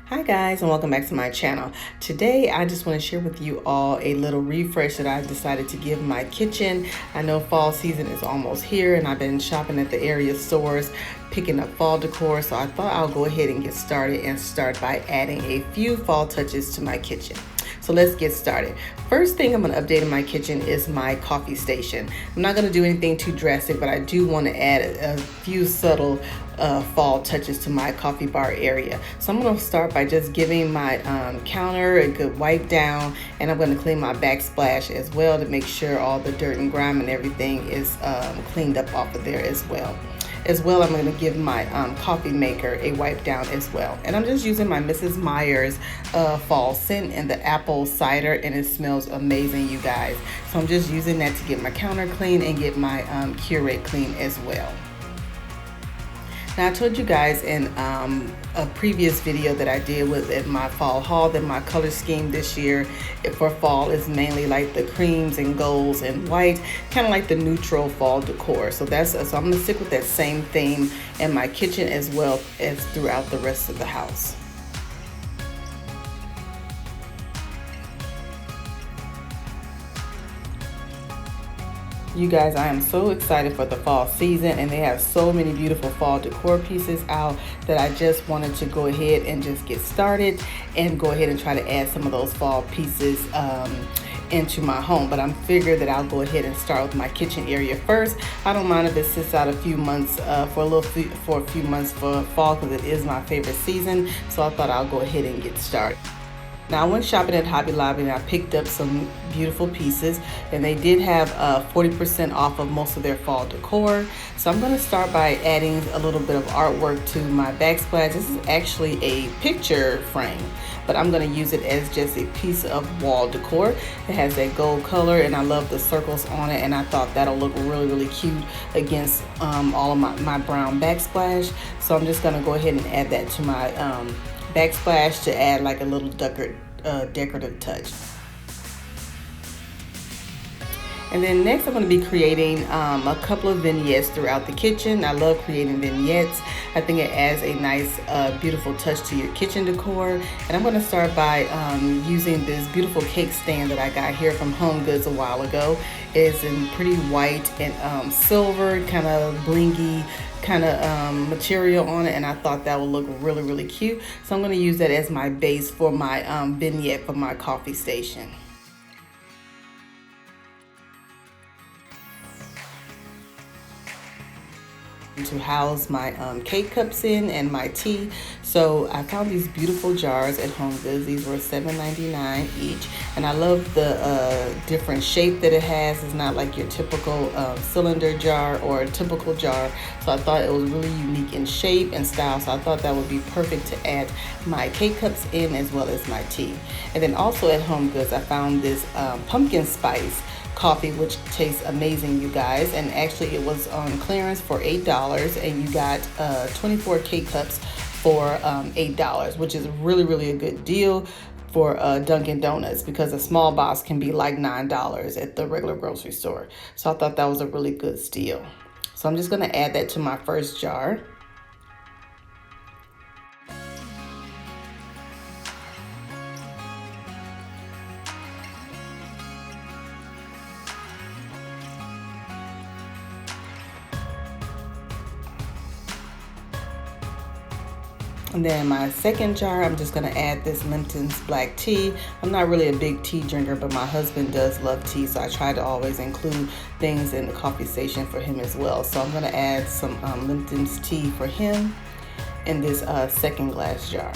Hi guys, and welcome back to my channel. Today I just want to share with you all a little refresh that I've decided to give my kitchen. I know fall season is almost here and I've been shopping at the area stores picking up fall decor, so I thought I'll go ahead and get started and start by adding a few fall touches to my kitchen. So let's get started. First thing I'm going to update in my kitchen is my coffee station. I'm not going to do anything too drastic, but I do want to add a few subtle fall touches to my coffee bar area. So I'm going to start by just giving my counter a good wipe down, and I'm going to clean my backsplash as well to make sure all the dirt and grime and everything is cleaned up off of there as well. I'm going to give my coffee maker a wipe down as well. And I'm just using my Mrs. Meyer's fall scent and the apple cider, and it smells amazing, you guys. So I'm just using that to get my counter clean and get my Curate clean as well. Now, I told you guys in a previous video that I did with my fall haul that my color scheme this year for fall is mainly like the creams and golds and white, kind of like the neutral fall decor. So I'm going to stick with that same theme in my kitchen as well as throughout the rest of the house. You guys, I am so excited for the fall season, and they have so many beautiful fall decor pieces out that I just wanted to go ahead and just get started and go ahead and try to add some of those fall pieces into my home. But I'm figured that I'll go ahead and start with my kitchen area first. I don't mind if it sits out a few months for a few months for fall, because it is my favorite season. So I thought I'll go ahead and get started. Now, I went shopping at Hobby Lobby and I picked up some beautiful pieces, and they did have 40% off of most of their fall decor. So I'm going to start by adding a little bit of artwork to my backsplash. This is actually a picture frame, but I'm going to use it as just a piece of wall decor. It has that gold color, and I love the circles on it, and I thought that'll look really cute against all of my brown backsplash. So I'm just going to go ahead and add that to my backsplash to add like a little decorative touch. And then next I'm going to be creating a couple of vignettes throughout the kitchen. I love creating vignettes. I think it adds a nice beautiful touch to your kitchen decor. And I'm going to start by using this beautiful cake stand that I got here from Home Goods a while ago. It's in pretty white and silver, kind of blingy kind of material on it, and I thought that would look really cute. So I'm going to use that as my base for my vignette for my coffee station. To house my cake cups in and my tea. So I found these beautiful jars at Home Goods. These were $7.99 each, and I love the different shape that it has. It's not like your typical cylinder jar or a typical jar, so I thought it was really unique in shape and style. So I thought that would be perfect to add my cake cups in as well as my tea. And then also at Home Goods I found this pumpkin spice coffee, which tastes amazing, you guys, and actually it was on clearance for $8, and you got 24 cake cups for $8, which is really a good deal for Dunkin' Donuts, because a small box can be like $9 at the regular grocery store. So I thought that was a really good steal. So I'm just going to add that to my first jar. And then my second jar, I'm just going to add this Lipton's black tea. I'm not really a big tea drinker, but my husband does love tea, so I try to always include things in the coffee station for him as well. So I'm going to add some Lipton's tea for him in this second glass jar.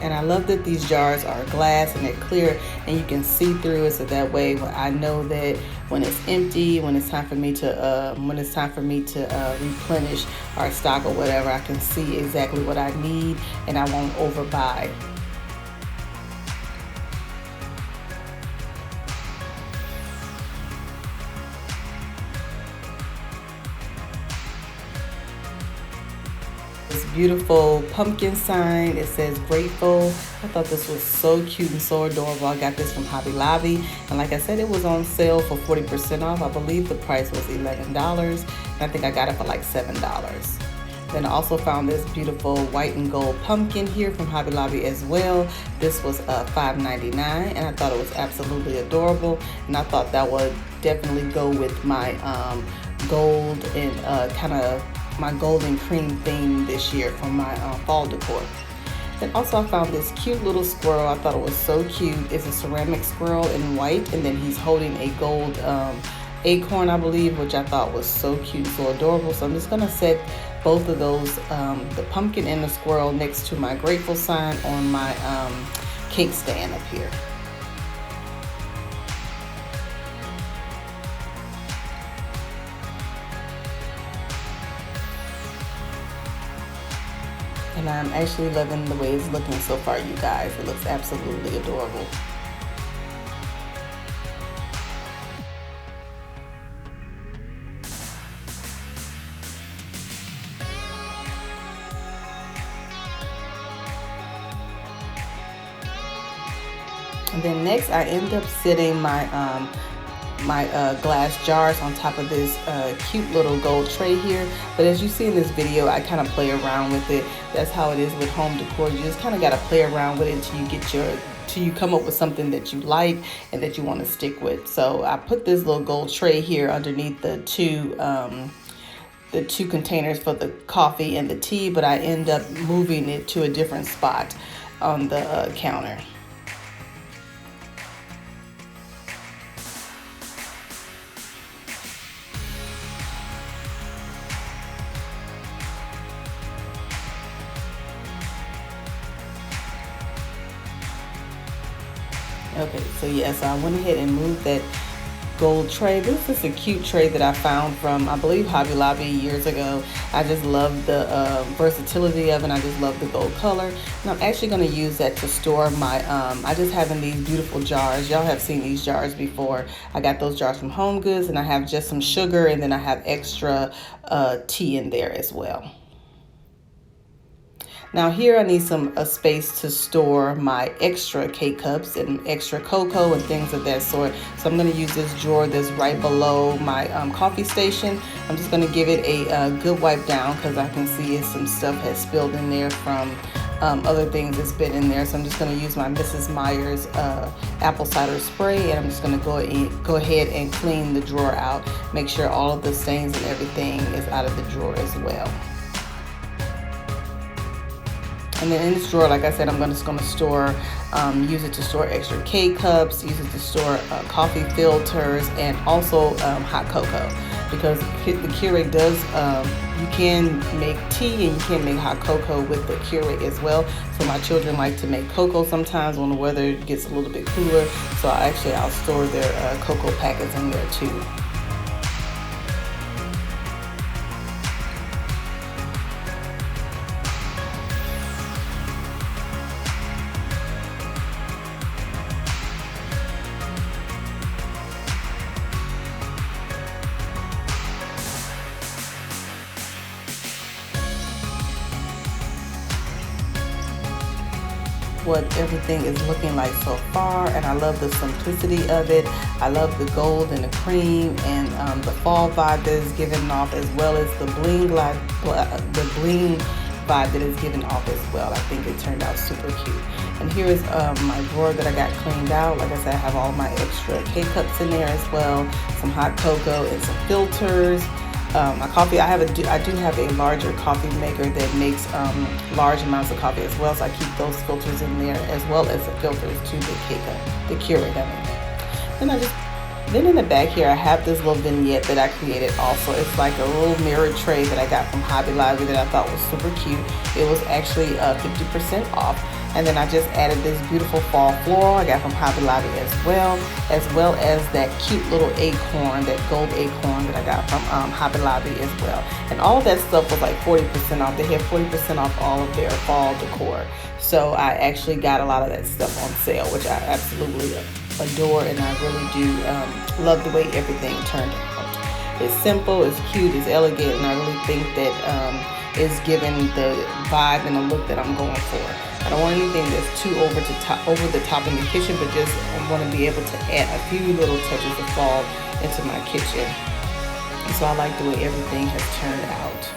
And I love that these jars are glass and they're clear and you can see through it, so that way I know that when it's empty, when it's time for me to replenish our stock or whatever, I can see exactly what I need and I won't overbuy. This beautiful pumpkin sign, it says grateful. I thought this was so cute and so adorable. I got this from Hobby Lobby, and like I said, it was on sale for 40% off. I believe the price was $11, and I think I got it for like $7. Then I also found this beautiful white and gold pumpkin here from Hobby Lobby as well. This was $5.99, and I thought it was absolutely adorable, and I thought that would definitely go with my gold and kind of my golden cream theme this year for my fall decor. And also I found this cute little squirrel. I thought it was so cute. It's a ceramic squirrel in white, and then he's holding a gold acorn, I believe, which I thought was so cute, so adorable. So I'm just gonna set both of those, the pumpkin and the squirrel, next to my grateful sign on my cake stand up here. And I'm actually loving the way it's looking so far, you guys. It looks absolutely adorable. And then next I end up setting my glass jars on top of this cute little gold tray here. But as you see in this video, I kind of play around with it. That's how it is with home decor. You just kind of got to play around with it until you get till you come up with something that you like and that you want to stick with. So I put this little gold tray here underneath the two containers for the coffee and the tea, but I end up moving it to a different spot on the counter. Okay, so yes, I went ahead and moved that gold tray. This is a cute tray that I found from, I believe, Hobby Lobby years ago. I just love the versatility of it. I just love the gold color. And I'm actually going to use that to store my, I just have in these beautiful jars. Y'all have seen these jars before. I got those jars from Home Goods, and I have just some sugar, and then I have extra tea in there as well. Now here I need a space to store my extra K-cups and extra cocoa and things of that sort. So I'm going to use this drawer that's right below my coffee station. I'm just going to give it a good wipe down because I can see some stuff has spilled in there from other things that's been in there. So I'm just going to use my Mrs. Meyer's apple cider spray, and I'm just going to go ahead and clean the drawer out. Make sure all of the stains and everything is out of the drawer as well. And then in this drawer, like I said, I'm just going to store, use it to store extra K-cups, use it to store coffee filters, and also hot cocoa. Because the Keurig does, you can make tea and you can make hot cocoa with the Keurig as well. So my children like to make cocoa sometimes when the weather gets a little bit cooler. So I'll store their cocoa packets in there too. What everything is looking like so far, and I love the simplicity of it. I love the gold and the cream and the fall vibe that is given off, as well as the bling vibe that is given off as well. I think it turned out super cute. And here is my drawer that I got cleaned out. Like I said, I have all my extra K-cups in there as well, some hot cocoa and some filters. My coffee, I do have a larger coffee maker that makes large amounts of coffee as well, so I keep those filters in there, as well as the filters to the K-cup, the Keurig, I mean. Then in the back here, I have this little vignette that I created also. It's like a little mirror tray that I got from Hobby Lobby that I thought was super cute. It was actually 50% off. And then I just added this beautiful fall floral I got from Hobby Lobby as well as that cute little acorn, that gold acorn that I got from Hobby Lobby as well. And all of that stuff was like 40% off. They had 40% off all of their fall decor. So I actually got a lot of that stuff on sale, which I absolutely adore, and I really do love the way everything turned out. It's simple, it's cute, it's elegant, and I really think that it's giving the vibe and the look that I'm going for. I don't want anything that's too over the top in the kitchen, but just I want to be able to add a few little touches of fall into my kitchen. And so I like the way everything has turned out.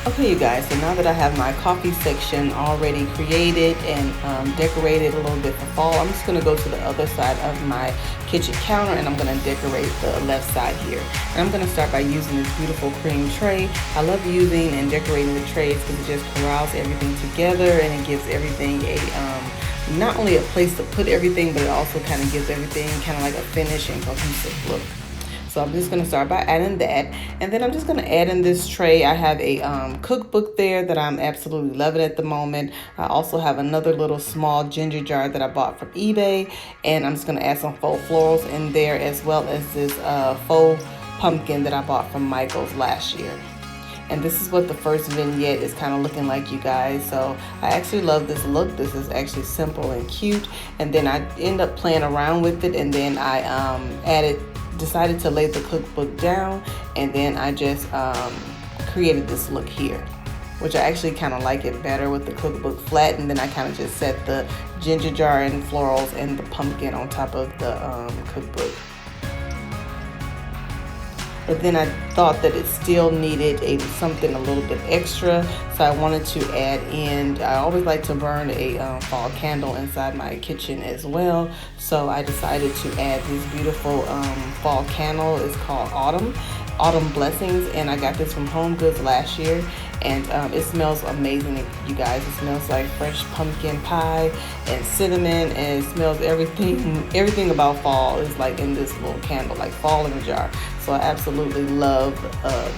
Okay, you guys, so now that I have my coffee section already created and decorated a little bit for fall, I'm just going to go to the other side of my kitchen counter and I'm going to decorate the left side here. And I'm going to start by using this beautiful cream tray. I love using and decorating the trays because it just corrals everything together and it gives everything a not only a place to put everything, but it also kind of gives everything kind of like a finish and cohesive look. So I'm just going to start by adding that. And then I'm just going to add in this tray. I have a cookbook there that I'm absolutely loving at the moment. I also have another little small ginger jar that I bought from eBay. And I'm just going to add some faux florals in there, as well as this faux pumpkin that I bought from Michael's last year. And this is what the first vignette is kind of looking like, you guys. So I actually love this look. This is actually simple and cute. And then I end up playing around with it, and then I decided to lay the cookbook down, and then I just created this look here, which I actually kind of like it better with the cookbook flat. And then I kind of just set the ginger jar and florals and the pumpkin on top of the cookbook. But then I thought that it still needed something a little bit extra, so I wanted to add in, I always like to burn a fall candle inside my kitchen as well. So I decided to add this beautiful fall candle. It's called Autumn Blessings, and I got this from Home Goods last year. And it smells amazing, you guys. It smells like fresh pumpkin pie and cinnamon, and it smells everything about fall is like in this little candle, like fall in a jar. So I absolutely love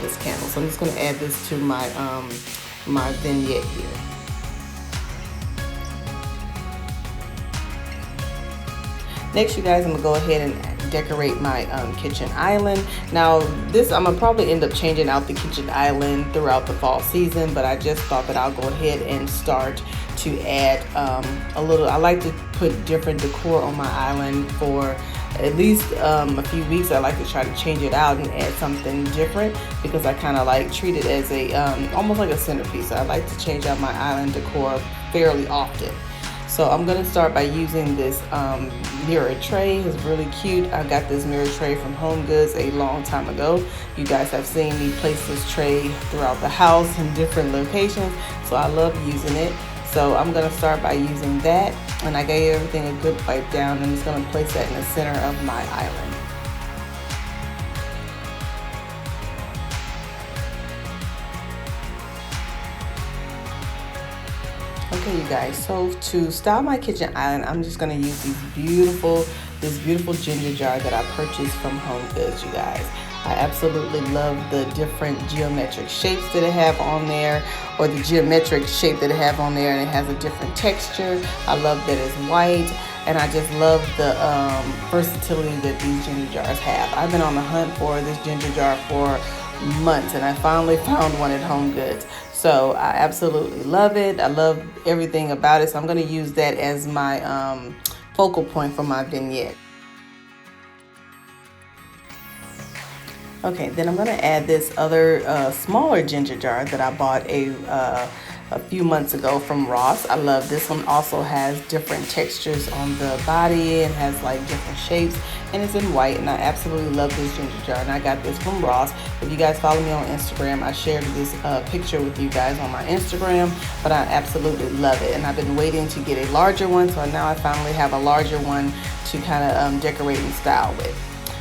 this candle. So I'm just going to add this to my my vignette here. Next, you guys, I'm gonna go ahead and decorate my kitchen island. Now this, I'm gonna probably end up changing out the kitchen island throughout the fall season, but I just thought that I'll go ahead and start to add a little, I like to put different decor on my island for at least a few weeks. I like to try to change it out and add something different because I kind of like treat it as a almost like a centerpiece. I like to change out my island decor fairly often. So I'm going to start by using this mirror tray. It's really cute. I got this mirror tray from Home Goods a long time ago. You guys have seen me place this tray throughout the house in different locations, so I love using it. So I'm going to start by using that, and I gave everything a good wipe down, and I'm just going to place that in the center of my island. Okay, you guys, so to style my kitchen island, I'm just going to use this beautiful ginger jar that I purchased from Home Goods, you guys. I absolutely love the different geometric shapes that it have on there, or the geometric shape that it have on there, and it has a different texture. I love that it's white, and I just love the versatility that these ginger jars have. I've been on the hunt for this ginger jar for months, and I finally found one at Home Goods. So I absolutely love it. I love everything about it. So I'm going to use that as my focal point for my vignette. Okay, then I'm going to add this other smaller ginger jar that I bought a few months ago from Ross. I love this one. Also has different textures on the body and has like different shapes, and it's in white, and I absolutely love this ginger jar, and I got this from Ross. If you guys follow me on Instagram, I shared this picture with you guys on my Instagram, but I absolutely love it, and I've been waiting to get a larger one, so now I finally have a larger one to kind of decorate and style with.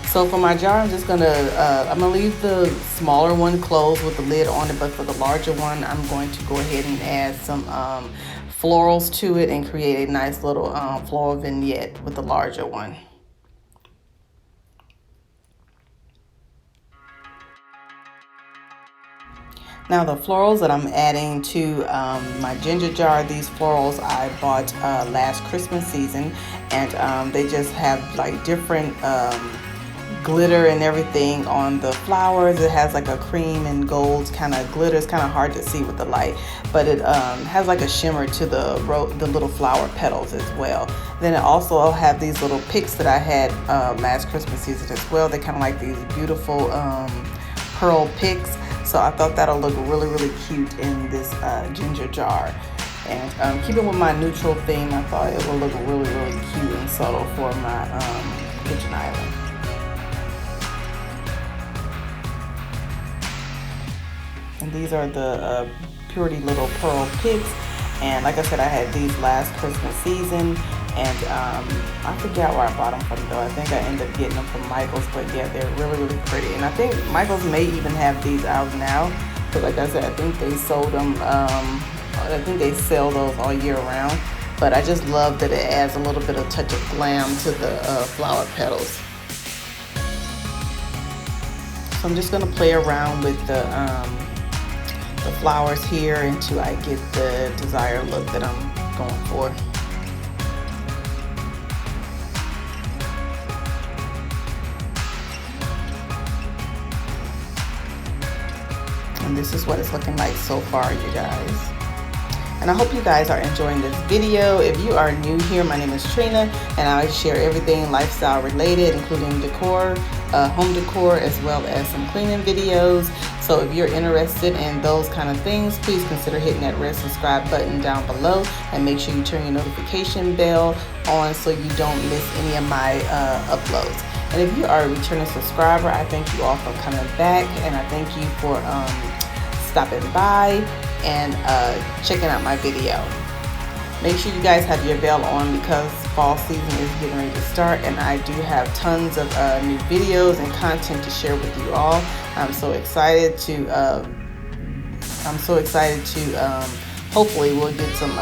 So for my jar, I'm gonna leave the smaller one closed with the lid on it, but for the larger one, I'm going to go ahead and add some florals to it and create a nice little floral vignette with the larger one. Now the florals that I'm adding to my ginger jar, these florals I bought last Christmas season, and they just have like different glitter and everything on the flowers. It has like a cream and gold kind of glitter. It's kind of hard to see with the light, but it has like a shimmer to the little flower petals as well. Then it also have these little picks that I had last Christmas season as well. They kind of like these beautiful pearl picks. So I thought that'll look really, really cute in this ginger jar. And keeping with my neutral theme, I thought it would look really, really cute and subtle for my kitchen island. And And these are the Purity Little Pearl Pits. And like I said, I had these last Christmas season. And I forgot where I bought them from though. I think I ended up getting them from Michael's. But yeah, they're really, really pretty. And I think Michael's may even have these out now. But like I said, I think they sold them. I think they sell those all year round. But I just love that it adds a little bit of touch of glam to the flower petals. So I'm just going to play around with the flowers here until I get the desired look that I'm going for. And this is what it's looking like so far, you guys. And I hope you guys are enjoying this video. If you are new here, my name is Trina, and I share everything lifestyle related, including decor, home decor, as well as some cleaning videos. So if you're interested in those kind of things, please consider hitting that red subscribe button down below, and make sure you turn your notification bell on so you don't miss any of my uploads. And if you are a returning subscriber, I thank you all for coming back, and I thank you for stopping by and checking out my video. Make sure you guys have your bell on because fall season is getting ready to start, and I do have tons of new videos and content to share with you all. I'm so excited to hopefully we'll get some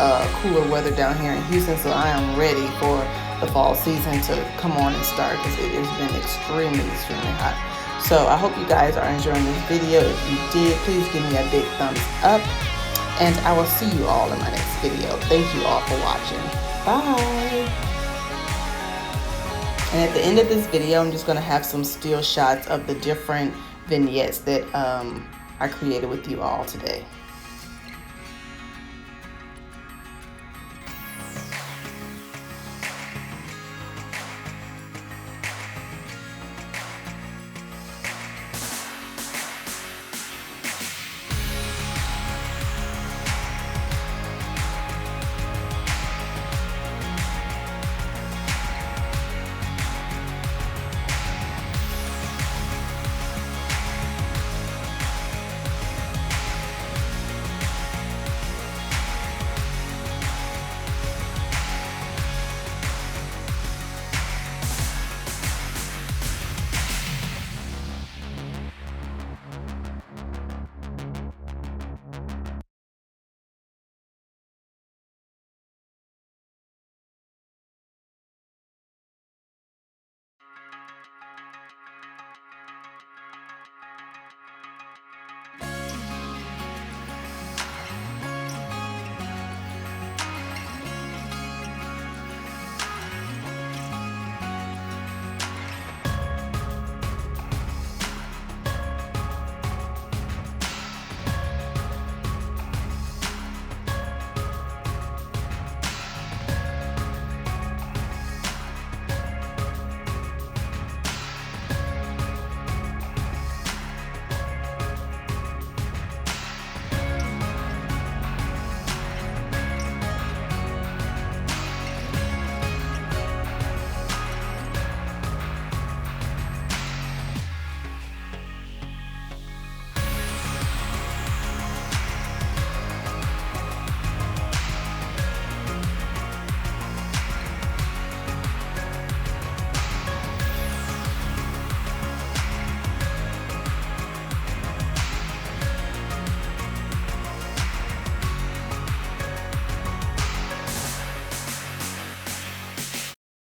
cooler weather down here in Houston, so I am ready for the fall season to come on and start because it has been extremely hot. So I hope you guys are enjoying this video. If you did, please give me a big thumbs up. And I will see you all in my next video. Thank you all for watching. Bye. And at the end of this video, I'm just going to have some still shots of the different vignettes that I created with you all today.